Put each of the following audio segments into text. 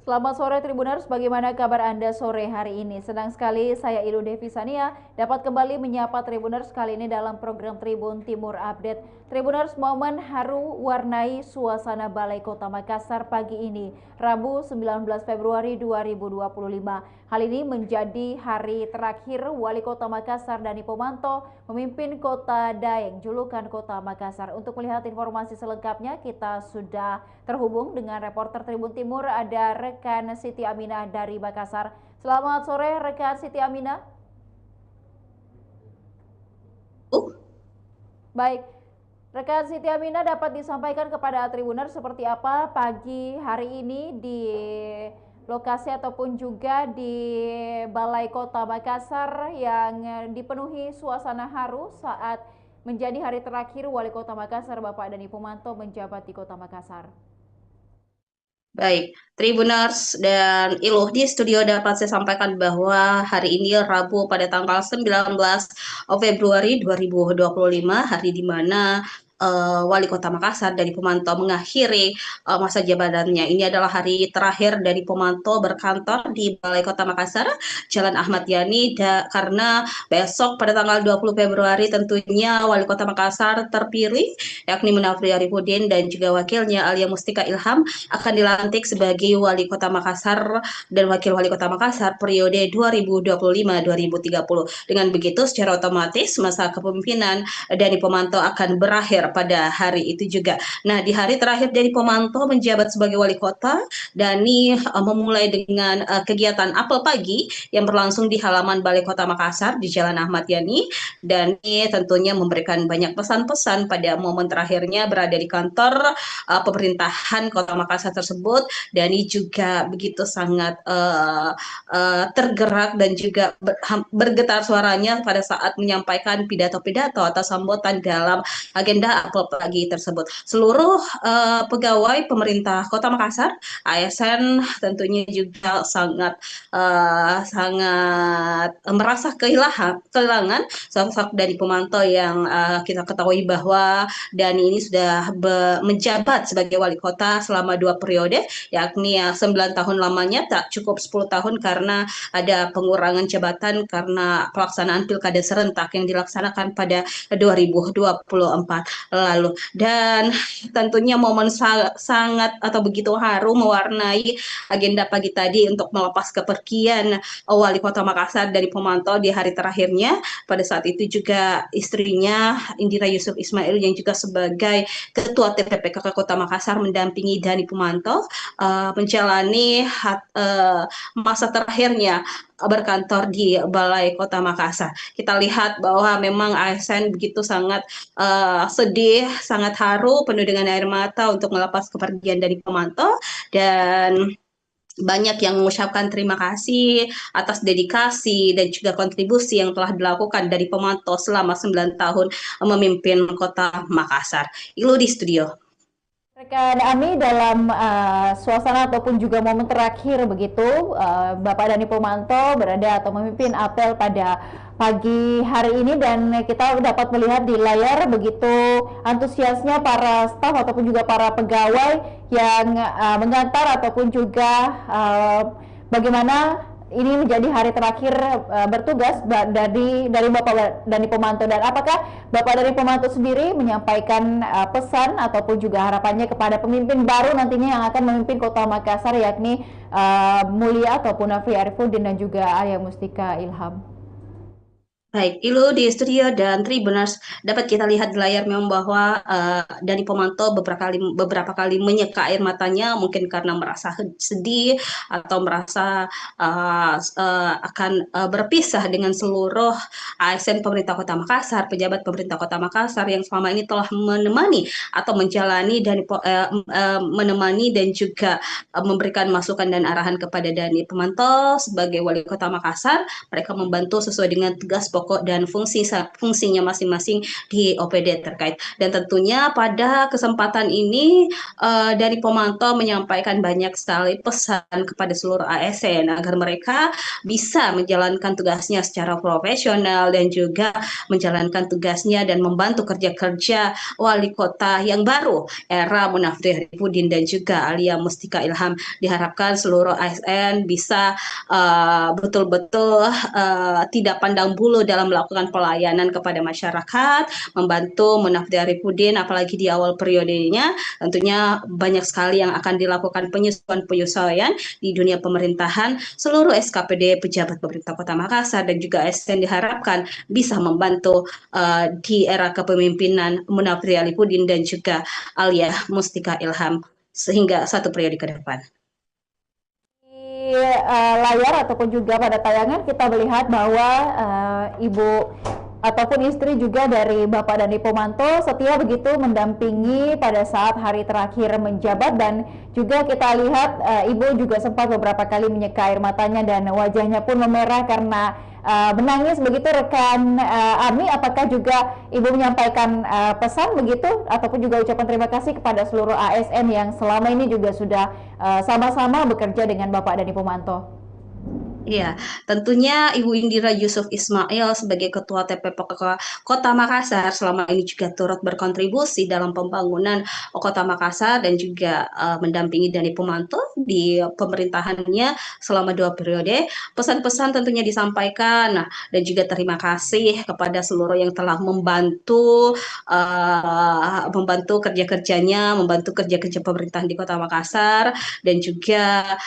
Selamat sore Tribuners, bagaimana kabar Anda sore hari ini? Senang sekali saya Ilu Devi Sania dapat kembali menyapa Tribuners kali ini dalam program Tribun Timur Update. Tribuners, momen haru warnai suasana Balai Kota Makassar pagi ini, Rabu 19 Februari 2025. Hal ini menjadi hari terakhir Wali Kota Makassar Dani Pomanto memimpin Kota Daeng, julukan Kota Makassar. Untuk melihat informasi selengkapnya, kita sudah terhubung dengan reporter Tribun Timur, ada rekan Siti Aminah dari Makassar. Selamat sore rekan Siti Aminah. Baik, rekan Siti Aminah dapat disampaikan kepada Tribuners seperti apa pagi hari ini di lokasi ataupun juga di Balai Kota Makassar yang dipenuhi suasana haru saat menjadi hari terakhir Wali Kota Makassar Bapak Dani Pomanto menjabat di Kota Makassar. Baik, Tribuners dan Iluh di studio dapat saya sampaikan bahwa hari ini Rabu pada tanggal 19 Februari 2025, hari di mana Wali Kota Makassar Dani Pomanto mengakhiri masa jabatannya. Ini adalah hari terakhir Dani Pomanto berkantor di Balai Kota Makassar, Jalan Ahmad Yani, karena besok pada tanggal 20 Februari tentunya Wali Kota Makassar terpilih, yakni Munafri Arifudin dan juga wakilnya Alia Mustika Ilham akan dilantik sebagai Wali Kota Makassar dan Wakil Wali Kota Makassar periode 2025-2030. Dengan begitu, secara otomatis masa kepemimpinan Dani Pomanto akan berakhir pada hari itu juga. Nah, di hari terakhir Dani Pomanto menjabat sebagai wali kota, Dani memulai dengan kegiatan apel pagi yang berlangsung di halaman Balai Kota Makassar di Jalan Ahmad Yani. Dani tentunya memberikan banyak pesan-pesan pada momen terakhirnya berada di kantor pemerintahan Kota Makassar tersebut. Dani juga begitu sangat tergerak dan juga bergetar suaranya pada saat menyampaikan pidato-pidato atau sambutan dalam agenda apel pagi tersebut. Seluruh pegawai pemerintah Kota Makassar, ASN tentunya juga sangat merasa kehilangan sosok Dani Pomanto yang kita ketahui bahwa Dani ini sudah menjabat sebagai wali kota selama 2 periode, yakni 9 tahun lamanya, tak cukup 10 tahun karena ada pengurangan jabatan karena pelaksanaan pilkada serentak yang dilaksanakan pada 2024 lalu. Dan tentunya momen sangat atau begitu haru mewarnai agenda pagi tadi untuk melepas kepergian Wali Kota Makassar Dani Pomanto di hari terakhirnya. Pada saat itu juga istrinya Indira Yusuf Ismail yang juga sebagai Ketua TPPKK Kota Makassar mendampingi Dani Pomanto menjalani masa terakhirnya berkantor di Balai Kota Makassar. Kita lihat bahwa memang ASN begitu sangat sedih, sangat haru, penuh dengan air mata untuk melepas kepergian dari Pomanto, dan banyak yang mengucapkan terima kasih atas dedikasi dan juga kontribusi yang telah dilakukan dari Pomanto selama 9 tahun memimpin Kota Makassar. Ilu di studio. Rekan Ami, dalam suasana ataupun juga momen terakhir begitu, Bapak Dani Pomanto berada atau memimpin apel pada pagi hari ini, dan kita dapat melihat di layar begitu antusiasnya para staf ataupun juga para pegawai yang mengantar ataupun juga bagaimana ini menjadi hari terakhir bertugas dari Bapak Dani Pomanto. Dan apakah Bapak Dani Pomanto sendiri menyampaikan pesan ataupun juga harapannya kepada pemimpin baru nantinya yang akan memimpin Kota Makassar, yakni Mulia ataupun Munafri Arifudin dan juga Alia Mustika Ilham? Baik, Ilu di studio dan Tribuners, dapat kita lihat di layar memang bahwa Dani Pomanto beberapa kali menyeka air matanya, mungkin karena merasa sedih atau merasa akan berpisah dengan seluruh ASN pemerintah Kota Makassar, pejabat pemerintah Kota Makassar yang selama ini telah menemani atau menemani dan juga memberikan masukan dan arahan kepada Dani Pomanto sebagai wali Kota Makassar. Mereka membantu sesuai dengan tugas pokok dan fungsinya masing-masing di OPD terkait. Dan tentunya pada kesempatan ini dari pemantau menyampaikan banyak sekali pesan kepada seluruh ASN agar mereka bisa menjalankan tugasnya secara profesional dan juga menjalankan tugasnya dan membantu kerja-kerja wali kota yang baru era Munafri Haripudin dan juga Alia Mustika Ilham. Diharapkan seluruh ASN bisa betul-betul tidak pandang bulu dalam melakukan pelayanan kepada masyarakat, membantu Munafri Haripudin apalagi di awal periodenya. Tentunya banyak sekali yang akan dilakukan penyesuaian di dunia pemerintahan. Seluruh SKPD pejabat pemerintah Kota Makassar dan juga ASN diharapkan bisa membantu di era kepemimpinan Munafri Haripudin dan juga Alia Mustika Ilham sehingga 1 periode ke depan. Di layar ataupun juga pada tayangan kita melihat bahwa ibu ataupun istri juga dari Bapak Dani Pomanto setia begitu mendampingi pada saat hari terakhir menjabat, dan juga kita lihat ibu juga sempat beberapa kali menyeka air matanya dan wajahnya pun memerah karena menangis begitu. Rekan Ami, apakah juga ibu menyampaikan pesan begitu ataupun juga ucapan terima kasih kepada seluruh ASN yang selama ini juga sudah sama-sama bekerja dengan Bapak Dani Pomanto? Iya, tentunya Ibu Indira Yusuf Ismail sebagai Ketua TPP Kota Makassar selama ini juga turut berkontribusi dalam pembangunan Kota Makassar dan juga mendampingi Dani Pomanto di pemerintahannya selama 2 periode. Pesan-pesan tentunya disampaikan, dan juga terima kasih kepada seluruh yang telah membantu kerja-kerjanya, membantu kerja-kerja pemerintahan di Kota Makassar, dan juga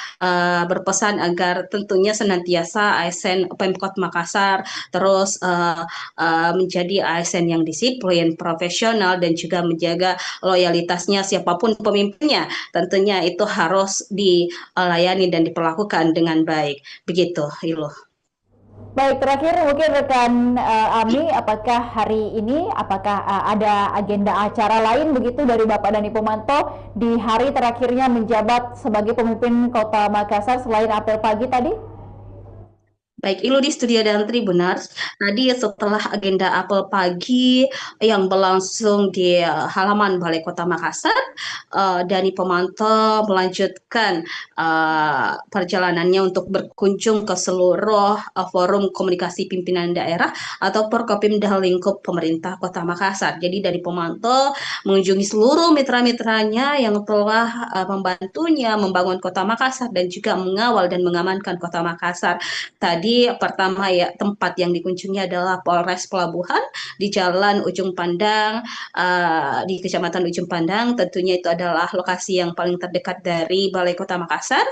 berpesan agar tentunya senantiasa ASN Pemkot Makassar terus menjadi ASN yang disiplin, profesional, dan juga menjaga loyalitasnya siapapun pemimpinnya. Tentunya itu harus dilayani dan diperlakukan dengan baik. Begitu, Ilu. Baik, terakhir mungkin rekan Ami, apakah hari ini ada agenda acara lain begitu dari Bapak Dani Pomanto di hari terakhirnya menjabat sebagai pemimpin Kota Makassar selain apel pagi tadi? Baik, Ilu di studio dan Tribunars. Tadi setelah agenda apel pagi yang berlangsung di halaman Balai Kota Makassar, Dani Pomanto melanjutkan perjalanannya untuk berkunjung ke seluruh forum komunikasi pimpinan daerah atau Forkopimda lingkup pemerintah Kota Makassar. Jadi Dani Pomanto mengunjungi seluruh mitra-mitranya yang telah membantunya membangun Kota Makassar dan juga mengawal dan mengamankan Kota Makassar. Tadi pertama ya, tempat yang dikunjungi adalah Polres Pelabuhan di Jalan Ujung Pandang, di Kecamatan Ujung Pandang. Tentunya itu adalah lokasi yang paling terdekat dari Balai Kota Makassar.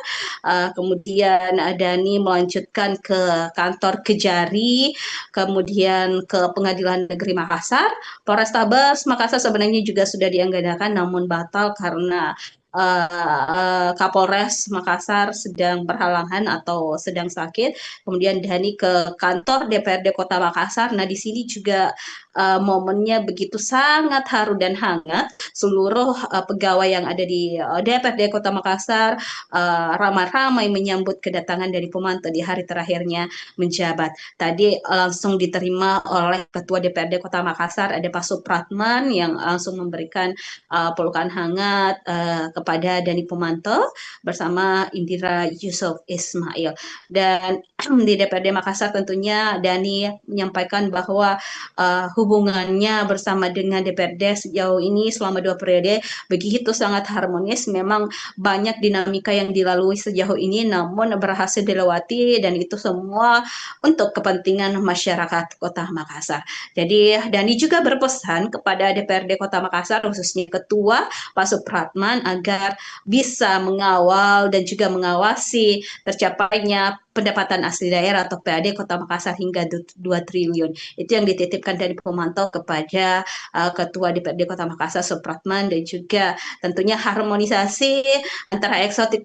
Kemudian Dani melanjutkan ke kantor Kejari, kemudian ke Pengadilan Negeri Makassar. Polrestabes Makassar sebenarnya juga sudah dianggarkan namun batal karena Kapolres Makassar sedang berhalangan atau sedang sakit. Kemudian Dani ke kantor DPRD Kota Makassar. Nah, di sini juga momennya begitu sangat haru dan hangat. Seluruh pegawai yang ada di DPRD Kota Makassar ramai-ramai menyambut kedatangan dari Pomanto di hari terakhirnya menjabat. Tadi langsung diterima oleh Ketua DPRD Kota Makassar, ada Pak Supratman, yang langsung memberikan pelukan hangat kepada Dani Pomanto bersama Indira Yusuf Ismail. Dan di DPRD Makassar tentunya Dani menyampaikan bahwa hubungannya bersama dengan DPRD sejauh ini selama 2 periode begitu sangat harmonis. Memang banyak dinamika yang dilalui sejauh ini namun berhasil dilewati, dan itu semua untuk kepentingan masyarakat Kota Makassar. Jadi Dani juga berpesan kepada DPRD Kota Makassar khususnya Ketua Pak Supratman agar bisa mengawal dan juga mengawasi tercapainya pendapatan asli daerah atau PAD Kota Makassar hingga 2 triliun. Itu yang dititipkan dari Pomanto kepada Ketua DPRD Kota Makassar Supratman, dan juga tentunya harmonisasi antara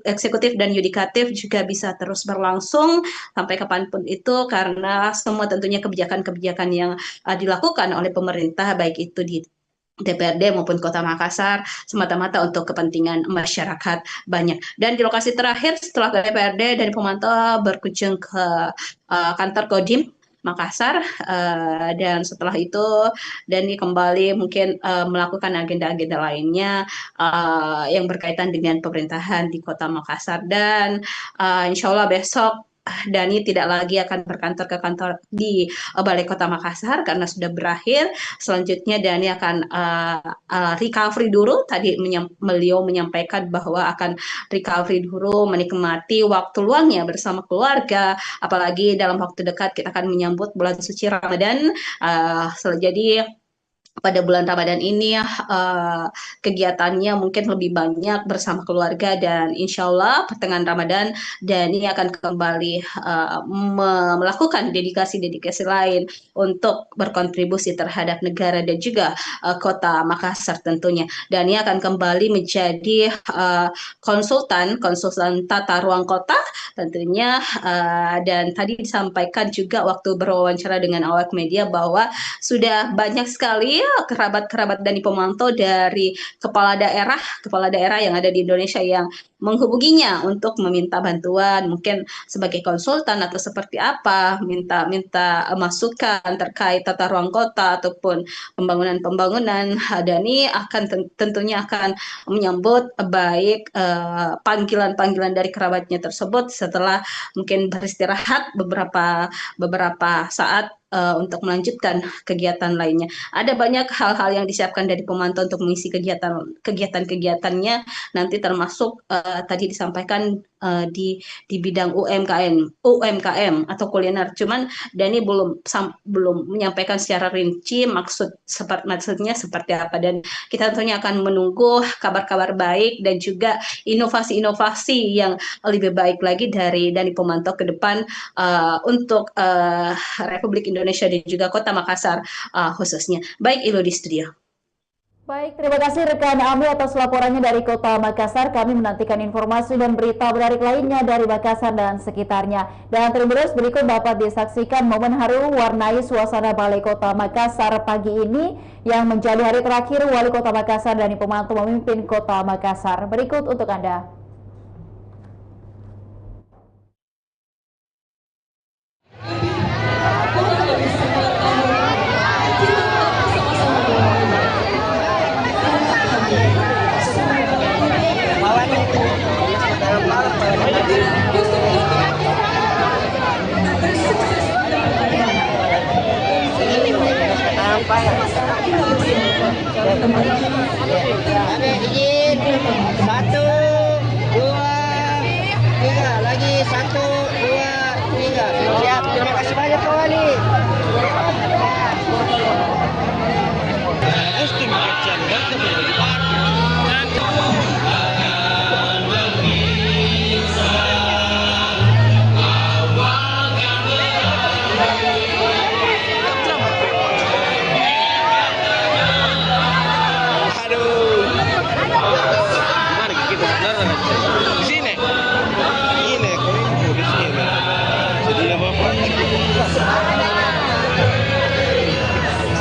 eksekutif dan yudikatif juga bisa terus berlangsung sampai kapanpun itu, karena semua tentunya kebijakan-kebijakan yang dilakukan oleh pemerintah baik itu di DPRD maupun Kota Makassar semata-mata untuk kepentingan masyarakat banyak. Dan di lokasi terakhir setelah DPRD, dari Pomanto berkunjung ke kantor Kodim Makassar, dan setelah itu Dani kembali mungkin melakukan agenda-agenda lainnya yang berkaitan dengan pemerintahan di Kota Makassar, dan insya Allah besok Dani tidak lagi akan berkantor ke kantor di Balai Kota Makassar karena sudah berakhir. Selanjutnya Dani akan recovery dulu. Tadi beliau menyampaikan bahwa akan recovery dulu, menikmati waktu luangnya bersama keluarga. Apalagi dalam waktu dekat kita akan menyambut bulan suci Ramadan. Jadi pada bulan Ramadan ini kegiatannya mungkin lebih banyak bersama keluarga, dan insya Allah pertengahan Ramadan Dani akan kembali melakukan dedikasi-dedikasi lain untuk berkontribusi terhadap negara dan juga Kota Makassar tentunya. Dani akan kembali menjadi konsultan tata ruang kota tentunya, dan tadi disampaikan juga waktu berwawancara dengan awak media bahwa sudah banyak sekali kerabat-kerabat Dani Pomanto dari kepala daerah yang ada di Indonesia yang menghubunginya untuk meminta bantuan, mungkin sebagai konsultan atau seperti apa, minta masukan terkait tata ruang kota ataupun pembangunan. Dani tentunya akan menyambut baik panggilan-panggilan dari kerabatnya tersebut setelah mungkin beristirahat beberapa saat untuk melanjutkan kegiatan lainnya. Ada banyak hal-hal yang disiapkan dari Pemantau untuk mengisi kegiatan-kegiatannya nanti, termasuk tadi disampaikan di bidang UMKM atau kuliner. Cuman Dani belum menyampaikan secara rinci maksudnya seperti apa, dan kita tentunya akan menunggu kabar-kabar baik dan juga inovasi-inovasi yang lebih baik lagi dari Dani Pemantau ke depan untuk Republik Indonesia dan juga Kota Makassar khususnya. Baik, Ilo di studio. Baik, terima kasih rekan Ami atas laporannya dari Kota Makassar. Kami menantikan informasi dan berita menarik lainnya dari Makassar dan sekitarnya. Dan terus berikut dapat disaksikan momen haru warnai suasana Balai Kota Makassar pagi ini yang menjadi hari terakhir Wali Kota Makassar Dani Pomanto memimpin Kota Makassar. Berikut untuk Anda. Ada izin 1, 2, 3 lagi 1, 2, 3 siap. Terima kasih banyak Pak Wali.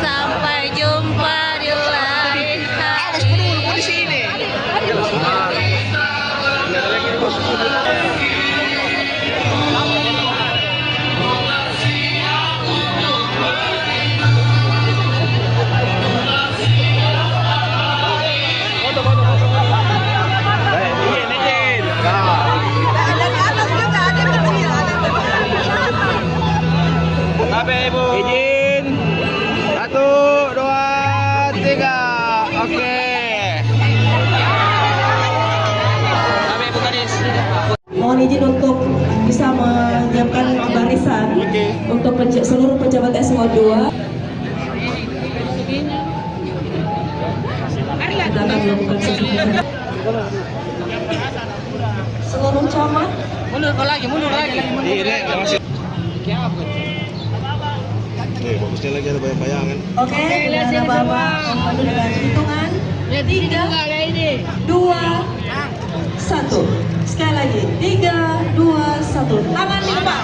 Sampai jumpa di lain hari. Izin 1, 2, 3 oke. Mohon izin untuk bisa menyiapkan barisan untuk seluruh pejabat eselon 2. Kita akan melakukan sesi seluruh camat. Mundur lagi. Bagusnya lagi ada bayang-bayangan. Oke, ada Bapak membantu dengan hitungan 3, 2, 1. Sekali lagi 3, 2, 1. Tangan di depan.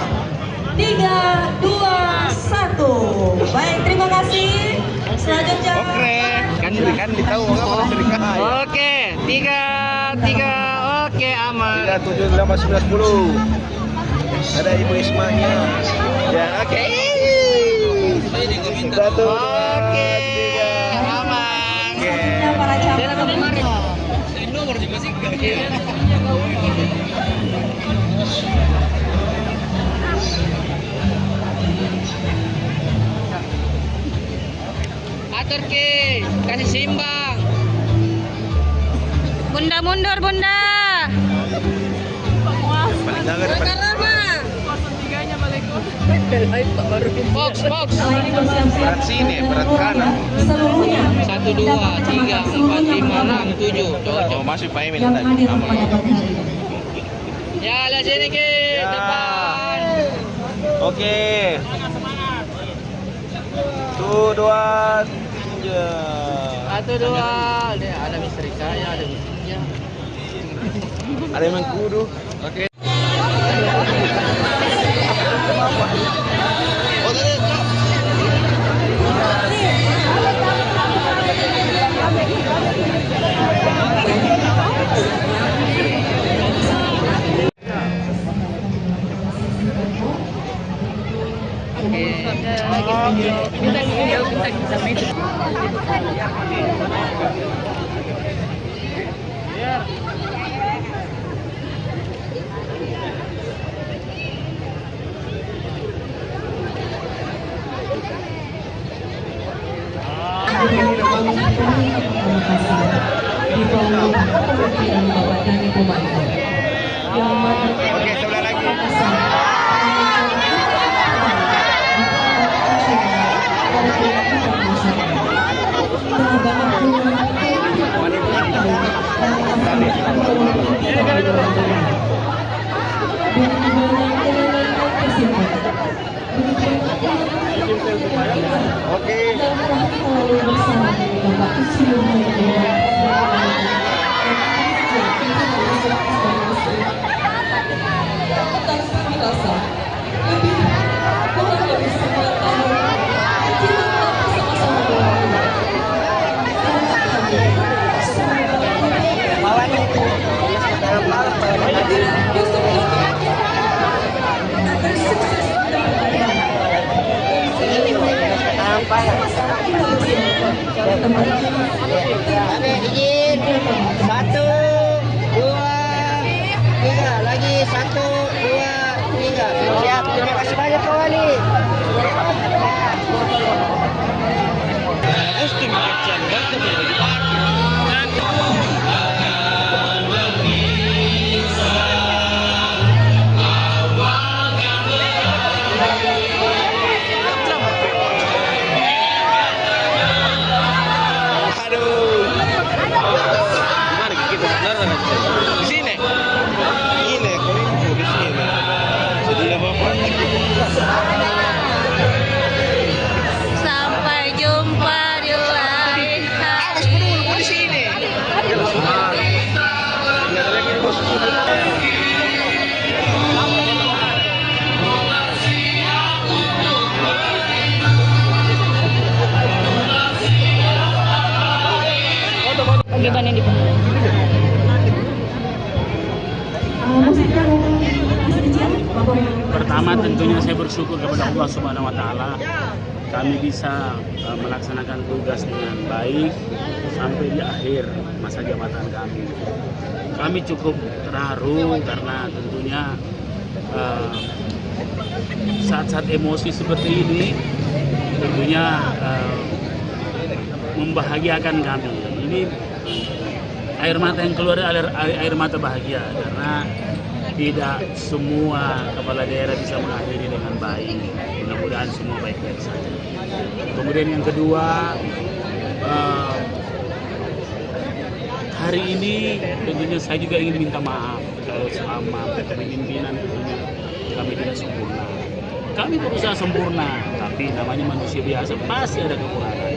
3, 2, 1. Baik, terima kasih. Selanjutnya. Oke, kan ditahu Oke, 3, oke aman. 3, 7, 8, 9, 10. Ada Ibu Ismanya. Ya, oke. Satu, dua, tiga. Aman. Para calon Nomor juga sih. Atur Ki, kasih simbang. Bunda mundur Bunda. Paling sangat. Box. Berat sini, berat kanan. seluruhnya 1, 2, 3, 4, 5, 6, 7. Oh, masih Pak Emil yang tadi. hadir pada pagi hari ini. Ya, lihat sini Ki, Ya. depan. Oke. 1, 2, 3. 1, 2. Lihat ada misteri kaya, ada musiknya. Ada yang kudu. Oke. Oh, tadi. Di bawah kepemimpinan Bapak Dani Pomanto yang mana Oke, sebelah lagi. Oke. bersama Bapak Susilo Izin 1, 2, 3 lagi 1, 2, 3 siap. Terima kasih banyak Pak Wali. Di sini. Ini, kalau di sini. Jadi apa-apa. Sampai jumpa di lain hari. Di sini. Gimana nih Pak? Pertama tentunya saya bersyukur kepada Allah Subhanahu wa taala kami bisa melaksanakan tugas dengan baik sampai di akhir masa jabatan kami. Kami cukup terharu karena tentunya saat-saat emosi seperti ini tentunya membahagiakan kami. Ini air mata yang keluar adalah air mata bahagia karena tidak semua kepala daerah bisa mengakhiri dengan baik. Mudah-mudahan semua baik-baik saja. Kemudian yang kedua, hari ini tentunya saya juga ingin minta maaf kalau selama kepemimpinan tentunya kami tidak sempurna. Kami berusaha sempurna, tapi namanya manusia biasa pasti ada kekurangan.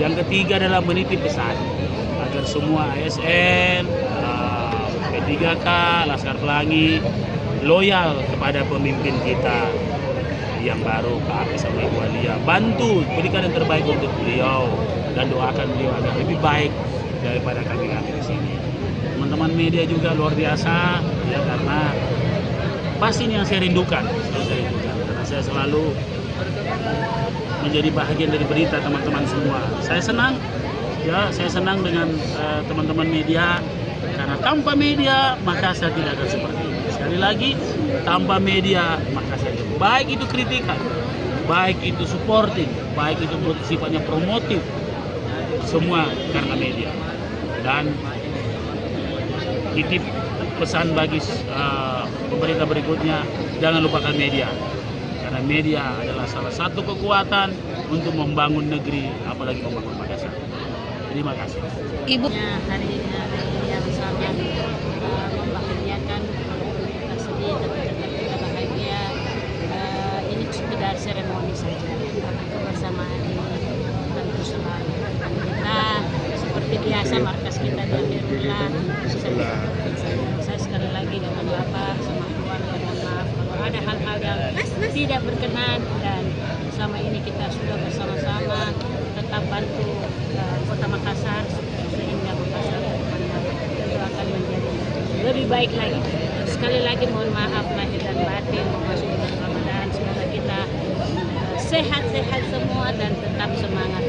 Yang ketiga adalah menitip pesan agar semua ASN, P3K, Laskar Pelangi loyal kepada pemimpin kita yang baru Pak Apis sama Ibu Alia. Bantu, berikan yang terbaik untuk beliau dan doakan beliau agar lebih baik daripada kami di sini. Teman-teman media juga luar biasa ya, karena pasti ini yang saya rindukan, karena saya selalu menjadi bahagian dari berita teman-teman semua. Saya senang dengan teman-teman media, karena tanpa media Makassar tidak akan seperti ini. Sekali lagi, tanpa media Makassar, baik itu kritikan, baik itu supporting, baik itu sifatnya promotif, semua karena media. Dan titip pesan bagi pemerintah berikutnya, jangan lupakan media, karena media adalah salah satu kekuatan untuk membangun negeri, apalagi membangun Makassar. Terima kasih. Ibu, hari ini yang sangat membahagiakan, kita sedih tapi tetap kita bahagia. Ini sekedar seremoni saja, karena kebersamaan ini tentu selalu kita seperti biasa markas kita di Akhirullah. Saya sekali lagi dengan Bapak sama keluarga, mohon maaf kalau ada hal-hal yang tidak berkenan, dan selama ini kita sudah bersama-sama tetap bantu Kota Makassar sehingga Makassar tentu akan menjadi lebih baik lagi. Sekali lagi mohon maaf lahir dan batin, memasuki bulan Ramadan, semoga kita sehat-sehat semua dan tetap semangat.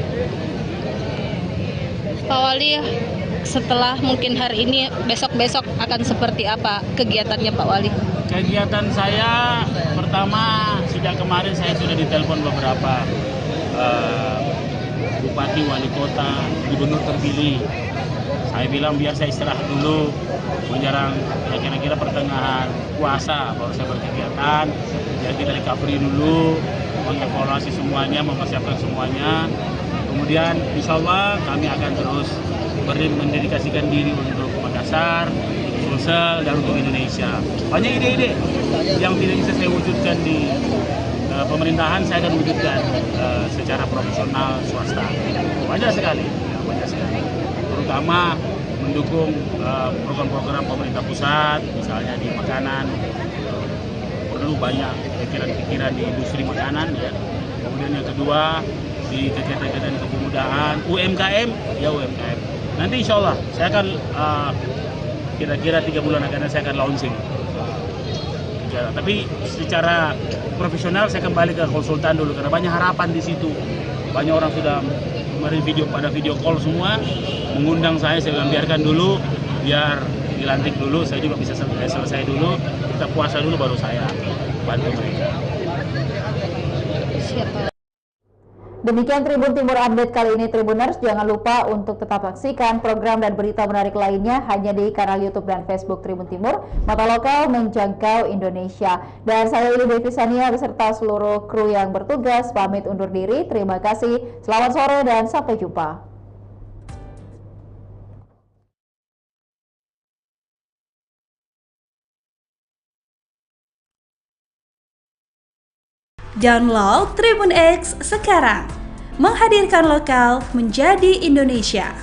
Pak Wali, setelah mungkin hari ini, besok-besok akan seperti apa kegiatannya Pak Wali? Kegiatan saya pertama, sejak kemarin saya sudah ditelepon beberapa bupati, wali kota, gubernur terpilih. Saya bilang biar saya istirahat dulu, menjelang ya kira-kira pertengahan puasa baru saya berkegiatan. Biar kita recovery dulu, mengevaluasi semuanya, mempersiapkan semuanya. Kemudian insya Allah kami akan terus mendedikasikan diri untuk Makassar, Sulsel, dan untuk Indonesia. Banyak ide-ide yang tidak bisa saya wujudkan di pemerintahan, saya akan wujudkan secara profesional swasta. Banyak sekali. Terutama mendukung program-program pemerintah pusat, misalnya di makanan. Perlu banyak pikiran-pikiran di industri makanan, ya. Kemudian yang kedua, di kegiatan-kegiatan kepemudaan, UMKM. Nanti insya Allah saya akan kira-kira 3 bulan akan saya akan launching. Tapi secara profesional saya kembali ke konsultan dulu, karena banyak harapan di situ. Banyak orang sudah kemarin video call semua mengundang saya bilang biarkan dulu, biar dilantik dulu, saya juga bisa selesai dulu, kita puasa dulu baru saya bantu mereka. Demikian Tribun Timur Update kali ini, Tribuners. Jangan lupa untuk tetap saksikan program dan berita menarik lainnya hanya di kanal YouTube dan Facebook Tribun Timur, mata lokal menjangkau Indonesia. Dan saya Lili Devisania beserta seluruh kru yang bertugas pamit undur diri. Terima kasih, selamat sore dan sampai jumpa. Download Tribun X sekarang, menghadirkan lokal menjadi Indonesia.